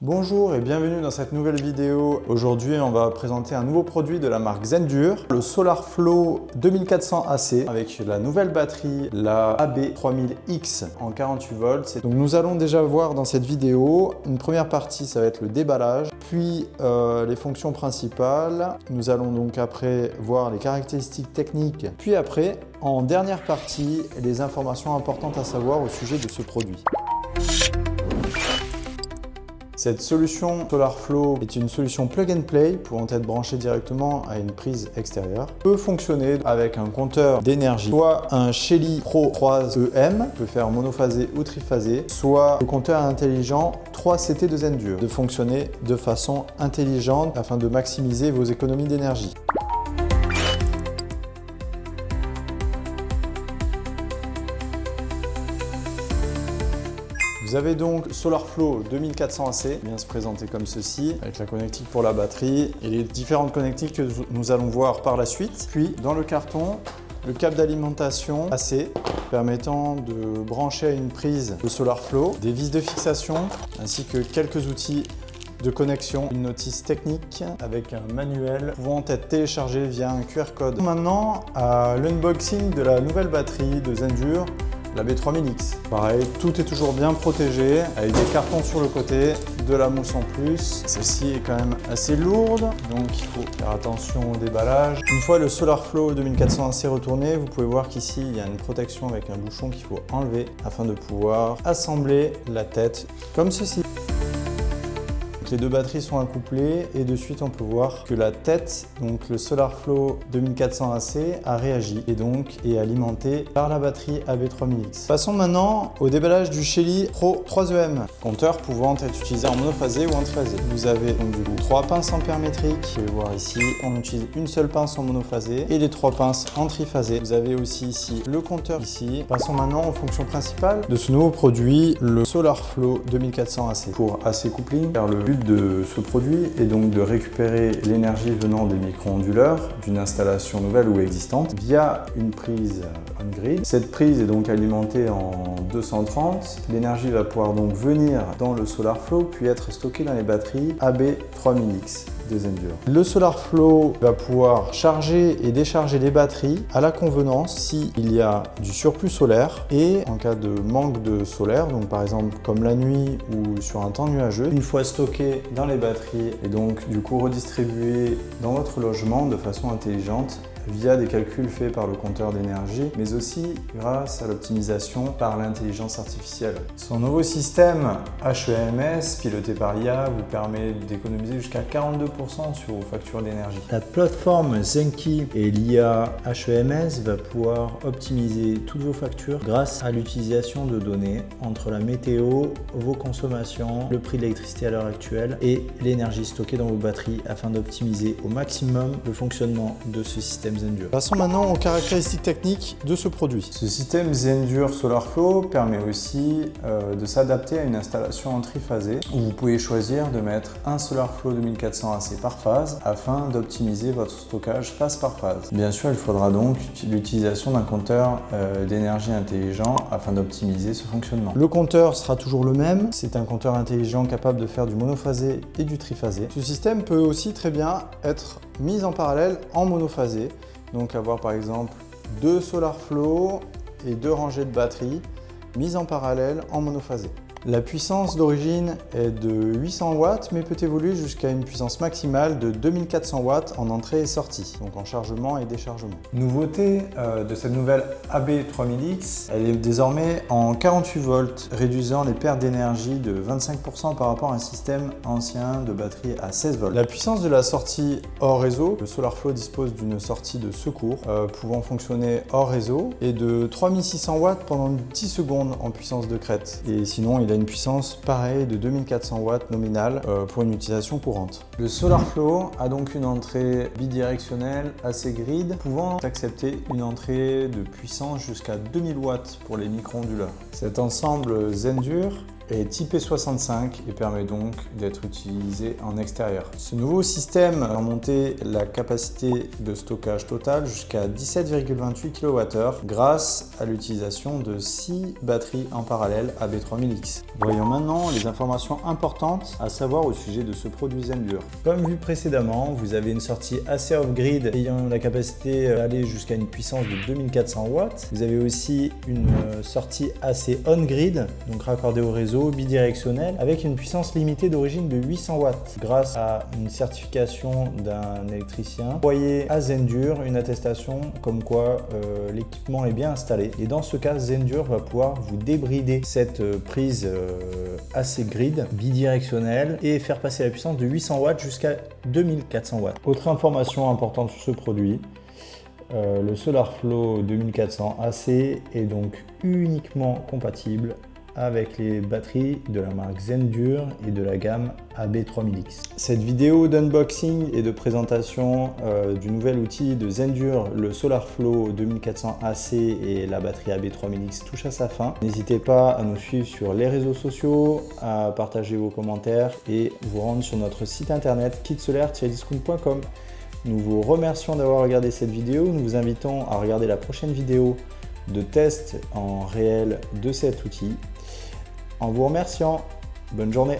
Bonjour et bienvenue dans cette nouvelle vidéo. Aujourd'hui, on va présenter un nouveau produit de la marque Zendure, le SolarFlow 2400 AC avec la nouvelle batterie, la AB3000X en 48 volts. Donc nous allons déjà voir dans cette vidéo, une première partie, ça va être le déballage, puis les fonctions principales. Nous allons donc après voir les caractéristiques techniques, puis après, en dernière partie, les informations importantes à savoir au sujet de ce produit. Cette solution SolarFlow est une solution plug and play pouvant être branchée directement à une prise extérieure. Peut fonctionner avec un compteur d'énergie, soit un Shelly Pro 3EM, peut faire monophasé ou triphasé, soit le compteur intelligent 3CT de Zendure, de fonctionner de façon intelligente afin de maximiser vos économies d'énergie. Vous avez donc SolarFlow 2400 AC, vient se présenter comme ceci, avec la connectique pour la batterie et les différentes connectiques que nous allons voir par la suite. Puis dans le carton, le câble d'alimentation AC permettant de brancher à une prise de SolarFlow, des vis de fixation ainsi que quelques outils de connexion, une notice technique avec un manuel pouvant être téléchargé via un QR code. Maintenant, à l'unboxing de la nouvelle batterie de Zendure, la AB3000X. Pareil, tout est toujours bien protégé avec des cartons sur le côté, de la mousse en plus. Celle-ci est quand même assez lourde, donc il faut faire attention au déballage. Une fois le SolarFlow 2400 AC retourné, vous pouvez voir qu'ici il y a une protection avec un bouchon qu'il faut enlever afin de pouvoir assembler la tête comme ceci. Les deux batteries sont accouplées et de suite on peut voir que la tête, donc le SolarFlow 2400 AC, a réagi et donc est alimenté par la batterie AB3000X. Passons maintenant au déballage du Shelly Pro 3EM, compteur pouvant être utilisé en monophasé ou en triphasé. Vous avez donc du coup 3 pinces ampère-métriques, vous pouvez voir ici, on utilise une seule pince en monophasé et les 3 pinces en triphasé. Vous avez aussi ici le compteur ici. Passons maintenant aux fonctions principales de ce nouveau produit, le SolarFlow 2400 AC. Pour AC coupling, car le but de ce produit est donc de récupérer l'énergie venant des micro-onduleurs d'une installation nouvelle ou existante via une prise on-grid. Cette prise est donc alimentée en 230. L'énergie va pouvoir donc venir dans le SolarFlow puis être stockée dans les batteries AB3000X de Zendure. Le SolarFlow va pouvoir charger et décharger les batteries à la convenance s'il y a du surplus solaire et en cas de manque de solaire, donc par exemple comme la nuit ou sur un temps nuageux, une fois stocké dans les batteries et donc du coup redistribué dans votre logement de façon intelligente via des calculs faits par le compteur d'énergie, mais aussi grâce à l'optimisation par l'intelligence artificielle. Son nouveau système HEMS, piloté par l'IA, vous permet d'économiser jusqu'à 42% sur vos factures d'énergie. La plateforme Zenki et l'IA HEMS va pouvoir optimiser toutes vos factures grâce à l'utilisation de données entre la météo, vos consommations, le prix de l'électricité à l'heure actuelle et l'énergie stockée dans vos batteries afin d'optimiser au maximum le fonctionnement de ce système Zendure. Passons maintenant aux caractéristiques techniques de ce produit. Ce système Zendure SolarFlow permet aussi de s'adapter à une installation en triphasé où vous pouvez choisir de mettre un SolarFlow 2400 AC par phase afin d'optimiser votre stockage phase par phase. Bien sûr, il faudra donc l'utilisation d'un compteur d'énergie intelligent afin d'optimiser ce fonctionnement. Le compteur sera toujours le même, c'est un compteur intelligent capable de faire du monophasé et du triphasé. Ce système peut aussi très bien être mis en parallèle en monophasé. Donc avoir par exemple 2 SolarFlow et 2 rangées de batteries mises en parallèle en monophasé. La puissance d'origine est de 800 watts mais peut évoluer jusqu'à une puissance maximale de 2400 watts en entrée et sortie, donc en chargement et déchargement. Nouveauté de cette nouvelle AB3000X, elle est désormais en 48 volts, réduisant les pertes d'énergie de 25% par rapport à un système ancien de batterie à 16 volts. La puissance de la sortie hors réseau, le SolarFlow dispose d'une sortie de secours pouvant fonctionner hors réseau et de 3600 watts pendant 10 secondes en puissance de crête. Et sinon, il a une puissance pareille de 2400 watts nominale pour une utilisation courante. Le SolarFlow a donc une entrée bidirectionnelle AC grid pouvant accepter une entrée de puissance jusqu'à 2000 watts pour les micro-onduleurs. Cet ensemble Zendure est typé 65 et permet donc d'être utilisé en extérieur. Ce nouveau système a monté la capacité de stockage totale jusqu'à 17,28 kWh grâce à l'utilisation de 6 batteries en parallèle AB3000X. Voyons maintenant les informations importantes à savoir au sujet de ce produit Zendur. Comme vu précédemment, vous avez une sortie assez off-grid ayant la capacité d'aller jusqu'à une puissance de 2400 watts. Vous avez aussi une sortie assez on-grid, donc raccordée au réseau, bidirectionnelle, avec une puissance limitée d'origine de 800 watts. Grâce à une certification d'un électricien, envoyé à Zendur une attestation comme quoi l'équipement est bien installé. Et dans ce cas, Zendur va pouvoir vous débrider cette prise assez grid, bidirectionnelle, et faire passer la puissance de 800 watts jusqu'à 2400 watts. Autre information importante sur ce produit, le SolarFlow 2400 AC est donc uniquement compatible avec les batteries de la marque Zendur et de la gamme AB3000X. Cette vidéo d'unboxing et de présentation du nouvel outil de Zendur, le SolarFlow 2400 AC et la batterie AB3000X touche à sa fin. N'hésitez pas à nous suivre sur les réseaux sociaux, à partager vos commentaires et vous rendre sur notre site internet kitsolaire-discount.com. Nous vous remercions d'avoir regardé cette vidéo. Nous vous invitons à regarder la prochaine vidéo de test en réel de cet outil. En vous remerciant, bonne journée.